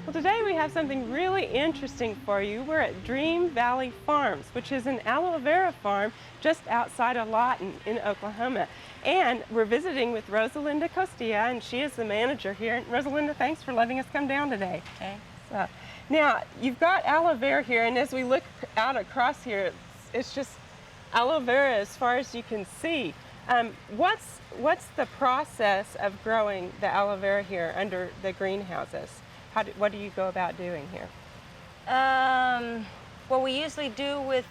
Well, today we have something really interesting for you. We're at Dream Valley Farms, which is an aloe vera farm just outside of Lawton in Oklahoma. And we're visiting with Rosalinda Costilla, and she is the manager here. And Rosalinda, thanks for letting us come down today. Okay. So, now, you've got aloe vera here, and as we look out across here, it's just aloe vera as far as you can see. What's the process of growing the aloe vera here under the greenhouses? What do you go about doing here? What we usually do with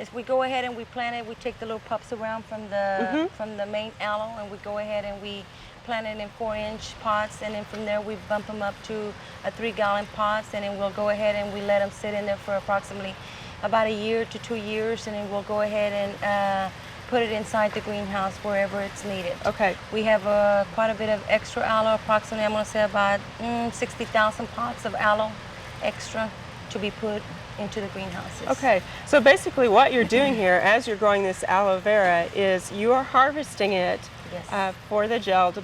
is we go ahead and we plant it. We take the little pups around from the main aloe, and we go ahead and we plant it in 4-inch pots, and then from there we bump them up to a 3-gallon pots, and then we'll go ahead and we let them sit in there for approximately about a year to 2 years, and then we'll go ahead and put it inside the greenhouse wherever it's needed. Okay. We have quite a bit of extra aloe, approximately I'm going to say about 60,000 pots of aloe extra to be put into the greenhouses. Okay, so basically what you're doing here as you're growing this aloe vera is you are harvesting it for the gel to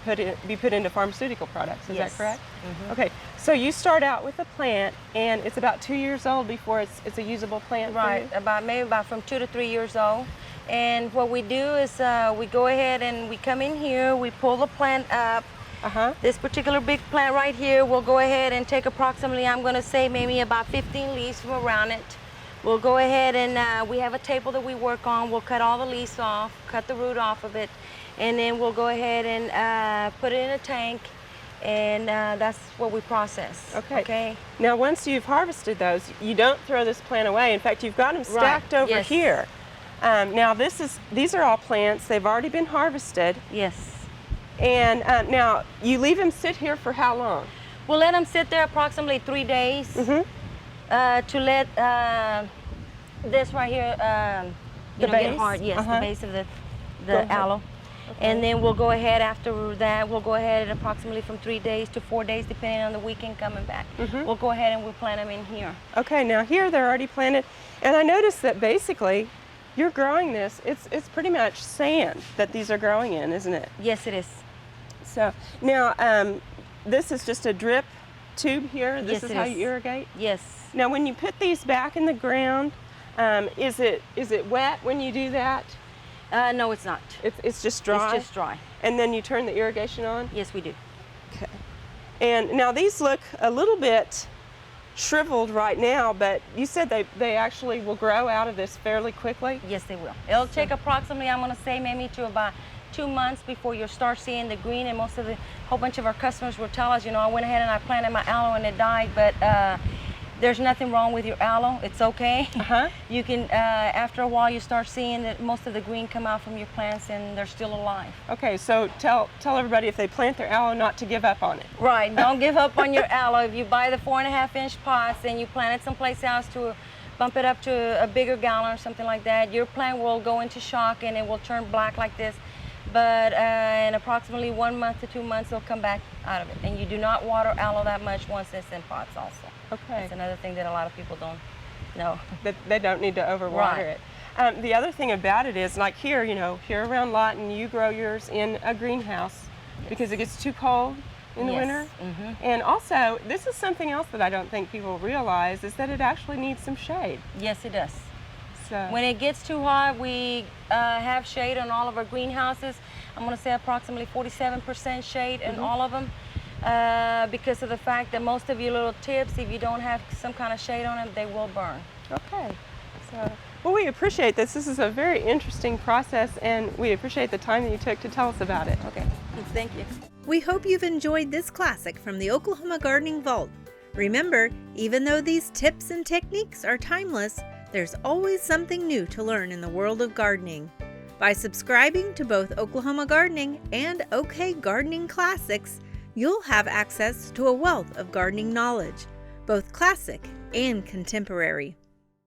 be put into pharmaceutical products. Is that correct? Mm-hmm. Okay, so you start out with a plant, and it's about 2 years old before it's a usable plant. Right, maybe about from 2 to 3 years old. And what we do is we go ahead and we come in here, we pull the plant up. This particular big plant right here, we'll go ahead and take approximately, I'm going to say maybe about 15 leaves from around it. We'll go ahead and we have a table that we work on. We'll cut all the leaves off, cut the root off of it, and then we'll go ahead and put it in a tank, and that's what we process. Okay. Now once you've harvested those, you don't throw this plant away. In fact, you've got them stacked over here. Now these are all plants. They've already been harvested. Yes. And now you leave them sit here for how long? We'll let them sit there approximately 3 days to let this right here get hard. Yes, the base of the aloe. Okay. And then we'll go ahead after that. We'll go ahead at approximately from 3 days to 4 days, depending on the weekend coming back. We'll go ahead and we'll plant them in here. Okay. Now here they're already planted, and I noticed that basically you're growing this. It's pretty much sand that these are growing in, isn't it? Yes, it is. So now this is just a drip tube here. This is how you irrigate? Yes. Now when you put these back in the ground, is it wet when you do that? No, it's not. It's just dry? It's just dry. And then you turn the irrigation on? Yes, we do. Okay. And now these look a little bit shriveled right now, but you said they actually will grow out of this fairly quickly? Yes, they will. It'll take approximately, I'm going to say, maybe to about 2 months before you'll start seeing the green, and whole bunch of our customers will tell us, I went ahead and I planted my aloe and it died, but there's nothing wrong with your aloe. It's okay. You can, after a while, you start seeing that most of the green come out from your plants and they're still alive. Okay, so tell everybody if they plant their aloe not to give up on it. Right, don't give up on your aloe. If you buy the 4.5-inch pots and you plant it someplace else to bump it up to a bigger gallon or something like that, your plant will go into shock and it will turn black like this. But in approximately 1 month to 2 months, it'll come back out of it. And you do not water aloe that much once it's in pots also. Okay. That's another thing that a lot of people don't know. That they don't need to overwater it. The other thing about it is, like here, here around Lawton, you grow yours in a greenhouse because it gets too cold in the winter. And also, this is something else that I don't think people realize, is that it actually needs some shade. Yes, it does. So when it gets too hot, we have shade on all of our greenhouses. I'm going to say approximately 47% shade in all of them because of the fact that most of your little tips, if you don't have some kind of shade on them, they will burn. Okay. So, well, we appreciate this. This is a very interesting process, and we appreciate the time that you took to tell us about it. Okay. Thank you. We hope you've enjoyed this classic from the Oklahoma Gardening Vault. Remember, even though these tips and techniques are timeless, there's always something new to learn in the world of gardening. By subscribing to both Oklahoma Gardening and OK Gardening Classics, you'll have access to a wealth of gardening knowledge, both classic and contemporary.